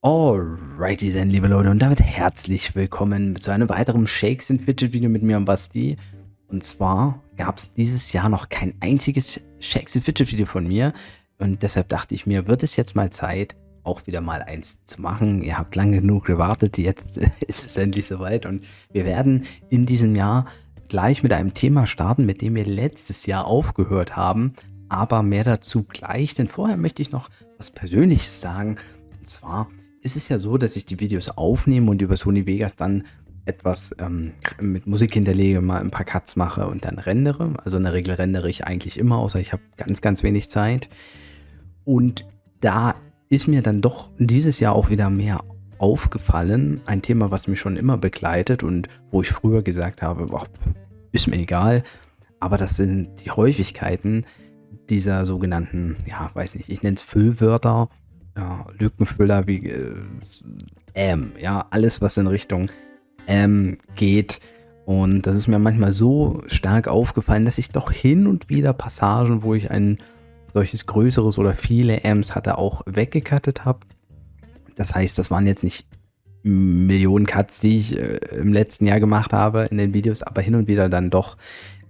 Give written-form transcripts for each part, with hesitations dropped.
Alrighty then, liebe Leute, und damit herzlich willkommen zu einem weiteren Shakes and Fidget Video mit mir und Basti. Und zwar gab es dieses Jahr noch kein einziges Shakes and Fidget Video von mir. Und deshalb dachte ich mir, wird es jetzt mal Zeit, auch wieder mal eins zu machen. Ihr habt lange genug gewartet, jetzt ist es endlich soweit. Und wir werden in diesem Jahr gleich mit einem Thema starten, mit dem wir letztes Jahr aufgehört haben. Aber mehr dazu gleich, denn vorher möchte ich noch was Persönliches sagen. Und zwar ist es ja so, dass ich die Videos aufnehme und über Sony Vegas dann etwas mit Musik hinterlege, mal ein paar Cuts mache und dann rendere. Also in der Regel rendere ich eigentlich immer, außer ich habe ganz wenig Zeit. Und da ist mir dann doch dieses Jahr auch wieder mehr aufgefallen. Ein Thema, was mich schon immer begleitet und wo ich früher gesagt habe, boah, ist mir egal. Aber das sind die Häufigkeiten dieser sogenannten, ja, weiß nicht, ich nenne es Füllwörter, ja, Lückenfüller wie ja, alles, was in Richtung geht. Und das ist mir manchmal so stark aufgefallen, dass ich doch hin und wieder Passagen, wo ich ein solches größeres oder viele Ms hatte, auch weggecuttet habe. Das heißt, das waren jetzt nicht Millionen Cuts, die ich im letzten Jahr gemacht habe in den Videos, aber hin und wieder dann doch,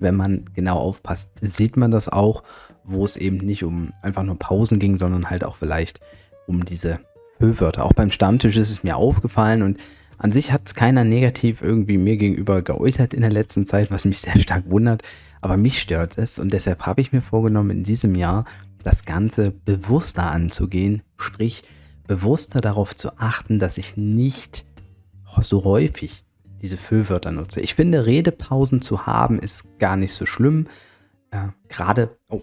wenn man genau aufpasst, sieht man das auch, wo es eben nicht um einfach nur Pausen ging, sondern halt auch vielleicht um diese Füllwörter. Auch beim Stammtisch ist es mir aufgefallen und an sich hat es keiner negativ irgendwie mir gegenüber geäußert in der letzten Zeit, was mich sehr stark wundert, aber mich stört es und deshalb habe ich mir vorgenommen, in diesem Jahr das Ganze bewusster anzugehen, sprich bewusster darauf zu achten, dass ich nicht so häufig diese Füllwörter nutze. Ich finde, Redepausen zu haben ist gar nicht so schlimm. Gerade, oh,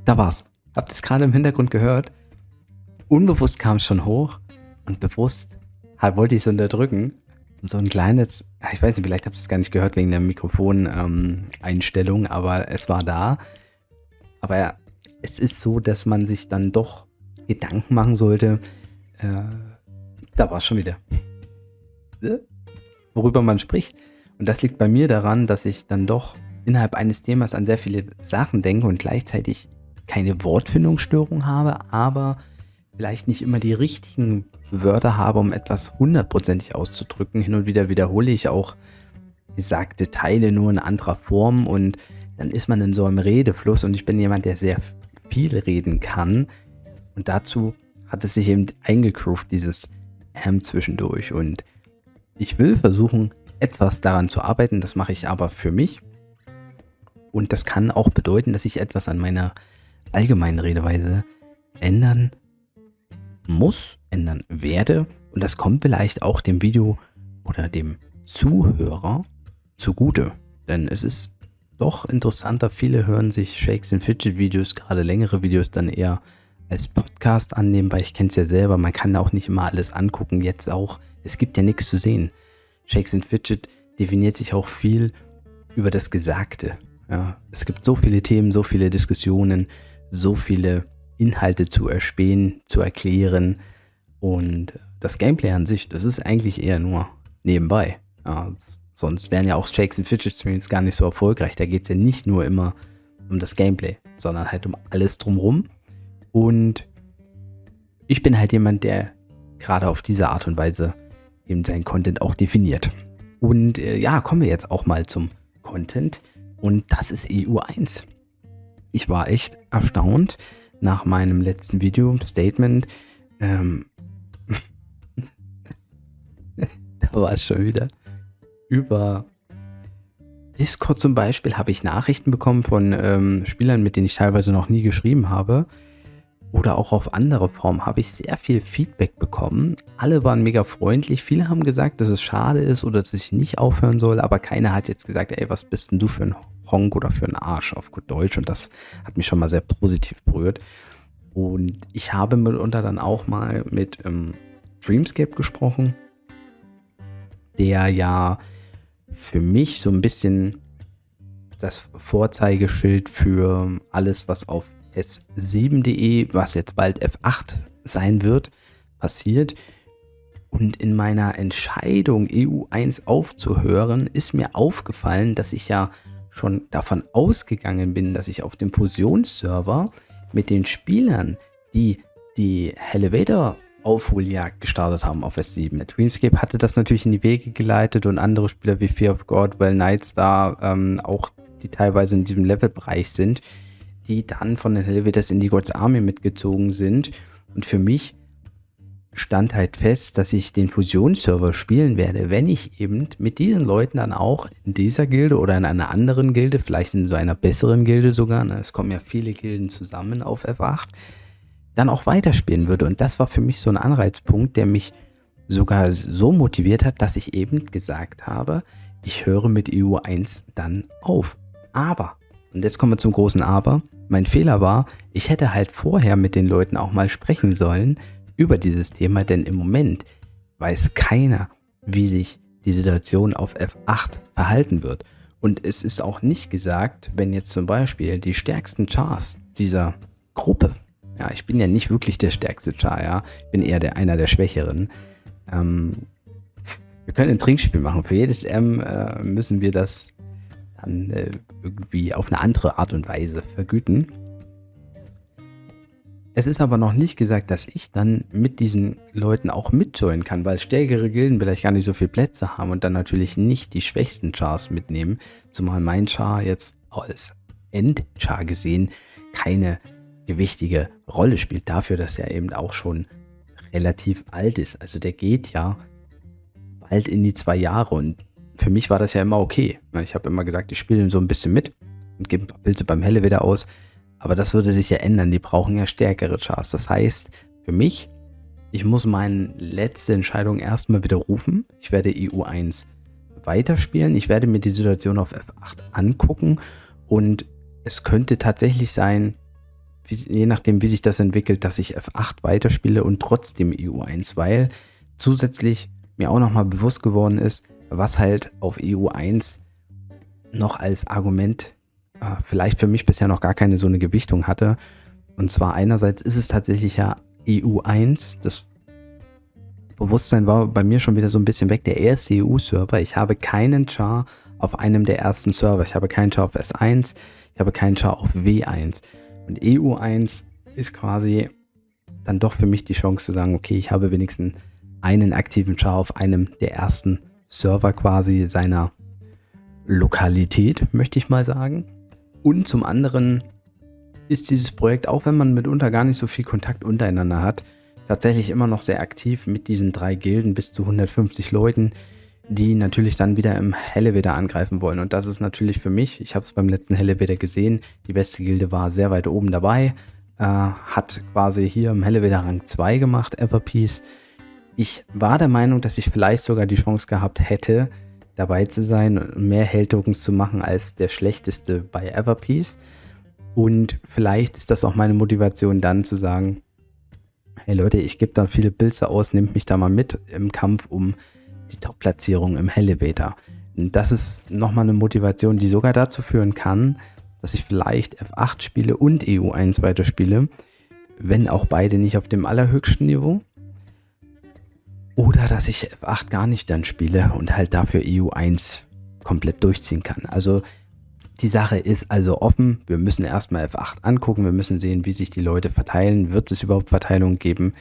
da war's. Habt ihr es gerade im Hintergrund gehört? Unbewusst kam es schon hoch und bewusst wollte ich es unterdrücken. Und so ein kleines, ich weiß nicht, vielleicht habt ihr es gar nicht gehört wegen der Mikrofoneinstellung, aber es war da. Aber es ist so, dass man sich dann doch Gedanken machen sollte. Da war es schon wieder. Worüber man spricht. Und das liegt bei mir daran, dass ich dann doch innerhalb eines Themas an sehr viele Sachen denke und gleichzeitig keine Wortfindungsstörung habe, aber vielleicht nicht immer die richtigen Wörter habe, um etwas hundertprozentig auszudrücken. Hin und wieder wiederhole ich auch gesagte Teile nur in anderer Form und dann ist man in so einem Redefluss und ich bin jemand, der sehr viel reden kann und dazu hat es sich eben eingegroovt, dieses zwischendurch und ich will versuchen, etwas daran zu arbeiten, das mache ich aber für mich und das kann auch bedeuten, dass ich etwas an meiner allgemeinen Redeweise ändern muss, ändern werde und das kommt vielleicht auch dem Video oder dem Zuhörer zugute, denn es ist doch interessanter, viele hören sich Shakes and Fidget Videos, gerade längere Videos, dann eher als Podcast annehmen, weil ich kenne es ja selber, man kann auch nicht immer alles angucken, jetzt auch, es gibt ja nichts zu sehen. Shakes and Fidget definiert sich auch viel über das Gesagte. Ja, es gibt so viele Themen, so viele Diskussionen, so viele Inhalte zu erspähen, zu erklären und das Gameplay an sich, das ist eigentlich eher nur nebenbei. Ja, sonst wären ja auch Shakes and Fidget Streams gar nicht so erfolgreich. Da geht es ja nicht nur immer um das Gameplay, sondern halt um alles drumherum. Und ich bin halt jemand, der gerade auf diese Art und Weise eben seinen Content auch definiert. Und ja, kommen wir jetzt auch mal zum Content. Und das ist EU1. Ich war echt erstaunt nach meinem letzten Video, Statement. Da war es schon wieder. Über Discord zum Beispiel habe ich Nachrichten bekommen von Spielern, mit denen ich teilweise noch nie geschrieben habe. Oder auch auf andere Formen habe ich sehr viel Feedback bekommen. Alle waren mega freundlich. Viele haben gesagt, dass es schade ist oder dass ich nicht aufhören soll. Aber keiner hat jetzt gesagt, ey, was bist denn du für ein Honk oder für ein Arsch auf gut Deutsch. Und das hat mich schon mal sehr positiv berührt. Und ich habe mitunter dann auch mal mit Dreamscape gesprochen, der ja für mich so ein bisschen das Vorzeigeschild für alles, was auf S7.de, was jetzt bald F8 sein wird, passiert. Und in meiner Entscheidung, EU1 aufzuhören, ist mir aufgefallen, dass ich ja schon davon ausgegangen bin, dass ich auf dem Fusionsserver mit den Spielern, die die Elevator Aufholjagd gestartet haben auf S7. Dreamscape hatte das natürlich in die Wege geleitet und andere Spieler wie Fear of God, Well Nightstar, auch die teilweise in diesem Levelbereich sind, die dann von den Helveters in die Gods Army mitgezogen sind. Und für mich stand halt fest, dass ich den Fusionsserver spielen werde, wenn ich eben mit diesen Leuten dann auch in dieser Gilde oder in einer anderen Gilde, vielleicht in so einer besseren Gilde sogar, ne, es kommen ja viele Gilden zusammen auf F8, dann auch weiterspielen würde. Und das war für mich so ein Anreizpunkt, der mich sogar so motiviert hat, dass ich eben gesagt habe, ich höre mit EU1 dann auf. Aber, und jetzt kommen wir zum großen Aber, mein Fehler war, ich hätte halt vorher mit den Leuten auch mal sprechen sollen über dieses Thema, denn im Moment weiß keiner, wie sich die Situation auf F8 verhalten wird. Und es ist auch nicht gesagt, wenn jetzt zum Beispiel die stärksten Chars dieser Gruppe, ja, ich bin ja nicht wirklich der stärkste Char, ja, ich bin eher einer der Schwächeren. Wir können ein Trinkspiel machen. Für jedes M müssen wir das dann irgendwie auf eine andere Art und Weise vergüten. Es ist aber noch nicht gesagt, dass ich dann mit diesen Leuten auch mitjoinen kann, weil stärkere Gilden vielleicht gar nicht so viele Plätze haben und dann natürlich nicht die schwächsten Chars mitnehmen, zumal mein Char jetzt als Endchar gesehen keine gewichtige Rolle spielt, dafür, dass er eben auch schon relativ alt ist. Also der geht ja bald in die 2 Jahre und für mich war das ja immer okay. Ich habe immer gesagt, ich spiele so ein bisschen mit und gebe ein paar Pilze beim Hellewetter aus. Aber das würde sich ja ändern. Die brauchen ja stärkere Chars. Das heißt, für mich, ich muss meine letzte Entscheidung erstmal widerrufen. Ich werde EU1 weiterspielen. Ich werde mir die Situation auf F8 angucken. Und es könnte tatsächlich sein, je nachdem, wie sich das entwickelt, dass ich F8 weiterspiele und trotzdem EU1, weil zusätzlich mir auch nochmal bewusst geworden ist, was halt auf EU1 noch als Argument vielleicht für mich bisher noch gar keine so eine Gewichtung hatte. Und zwar einerseits ist es tatsächlich ja EU1, das Bewusstsein war bei mir schon wieder so ein bisschen weg, der erste EU-Server. Ich habe keinen Char auf einem der ersten Server. Ich habe keinen Char auf S1, ich habe keinen Char auf W1. Und EU1 ist quasi dann doch für mich die Chance zu sagen, okay, ich habe wenigstens einen aktiven Char auf einem der ersten Server quasi seiner Lokalität, möchte ich mal sagen. Und zum anderen ist dieses Projekt, auch wenn man mitunter gar nicht so viel Kontakt untereinander hat, tatsächlich immer noch sehr aktiv mit diesen 3 Gilden bis zu 150 Leuten, die natürlich dann wieder im Hellewetter angreifen wollen. Und das ist natürlich für mich, ich habe es beim letzten Hellewetter gesehen, die beste Gilde war sehr weit oben dabei, hat quasi hier im Hellewetter Rang 2 gemacht, Everpeace. Ich war der Meinung, dass ich vielleicht sogar die Chance gehabt hätte, dabei zu sein und mehr Held-Tokens zu machen als der schlechteste bei Everpeace. Und vielleicht ist das auch meine Motivation dann zu sagen, hey Leute, ich gebe da viele Pilze aus, nehmt mich da mal mit im Kampf um die Top-Platzierung im Hellewetter. Das ist nochmal eine Motivation, die sogar dazu führen kann, dass ich vielleicht F8 spiele und EU1 weiterspiele, wenn auch beide nicht auf dem allerhöchsten Niveau. Oder dass ich F8 gar nicht dann spiele und halt dafür EU1 komplett durchziehen kann. Also die Sache ist also offen. Wir müssen erstmal F8 angucken. Wir müssen sehen, wie sich die Leute verteilen. Wird es überhaupt Verteilungen geben?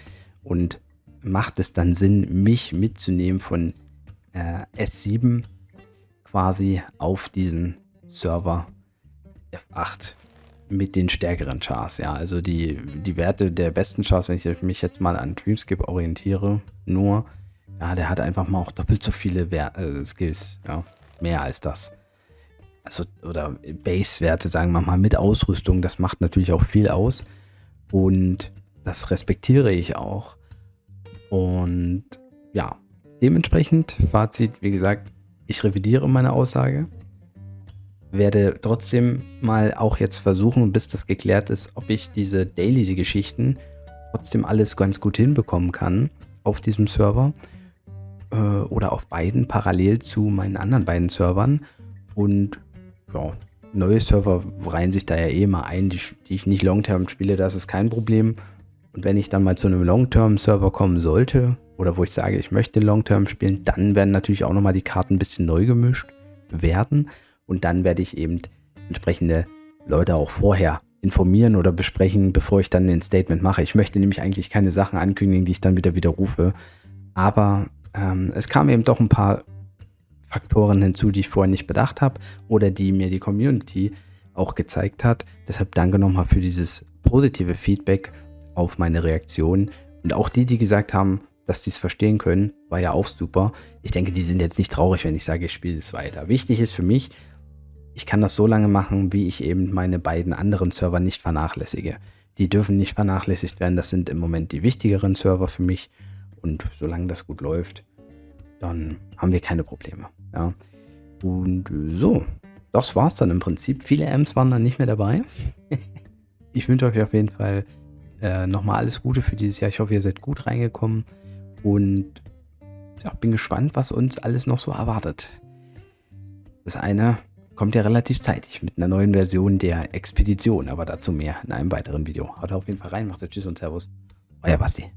Und macht es dann Sinn, mich mitzunehmen von S7 quasi auf diesen Server F8 mit den stärkeren Chars? Ja, also die Werte der besten Chars, wenn ich mich jetzt mal an Dreamscape orientiere, nur, ja, der hat einfach mal auch doppelt so viele Skills, ja, mehr als das. Also, oder Base-Werte, sagen wir mal, mit Ausrüstung, das macht natürlich auch viel aus und das respektiere ich auch. Und ja, dementsprechend, Fazit, wie gesagt, ich revidiere meine Aussage, werde trotzdem mal auch jetzt versuchen, bis das geklärt ist, ob ich diese Daily-Geschichten trotzdem alles ganz gut hinbekommen kann auf diesem Server oder auf beiden parallel zu meinen anderen beiden Servern. Und ja, neue Server reihen sich da ja eh mal ein, die ich nicht Long-Term spiele, das ist kein Problem. Und wenn ich dann mal zu einem Long-Term-Server kommen sollte oder wo ich sage, ich möchte Long-Term spielen, dann werden natürlich auch nochmal die Karten ein bisschen neu gemischt werden. Und dann werde ich eben entsprechende Leute auch vorher informieren oder besprechen, bevor ich dann ein Statement mache. Ich möchte nämlich eigentlich keine Sachen ankündigen, die ich dann wieder widerrufe. Aber es kamen eben doch ein paar Faktoren hinzu, die ich vorher nicht bedacht habe oder die mir die Community auch gezeigt hat. Deshalb danke nochmal für dieses positive Feedback auf meine Reaktion. Und auch die gesagt haben, dass sie es verstehen können, war ja auch super. Ich denke, die sind jetzt nicht traurig, wenn ich sage, ich spiele es weiter. Wichtig ist für mich, ich kann das so lange machen, wie ich eben meine beiden anderen Server nicht vernachlässige. Die dürfen nicht vernachlässigt werden. Das sind im Moment die wichtigeren Server für mich. Und solange das gut läuft, dann haben wir keine Probleme. Ja. Und so, das war's dann im Prinzip. Viele Amps waren dann nicht mehr dabei. Ich wünsche euch auf jeden Fall nochmal alles Gute für dieses Jahr. Ich hoffe, ihr seid gut reingekommen. Und ja, bin gespannt, was uns alles noch so erwartet. Das eine kommt ja relativ zeitig mit einer neuen Version der Expedition, aber dazu mehr in einem weiteren Video. Haut auf jeden Fall rein, macht Tschüss und Servus. Euer Basti.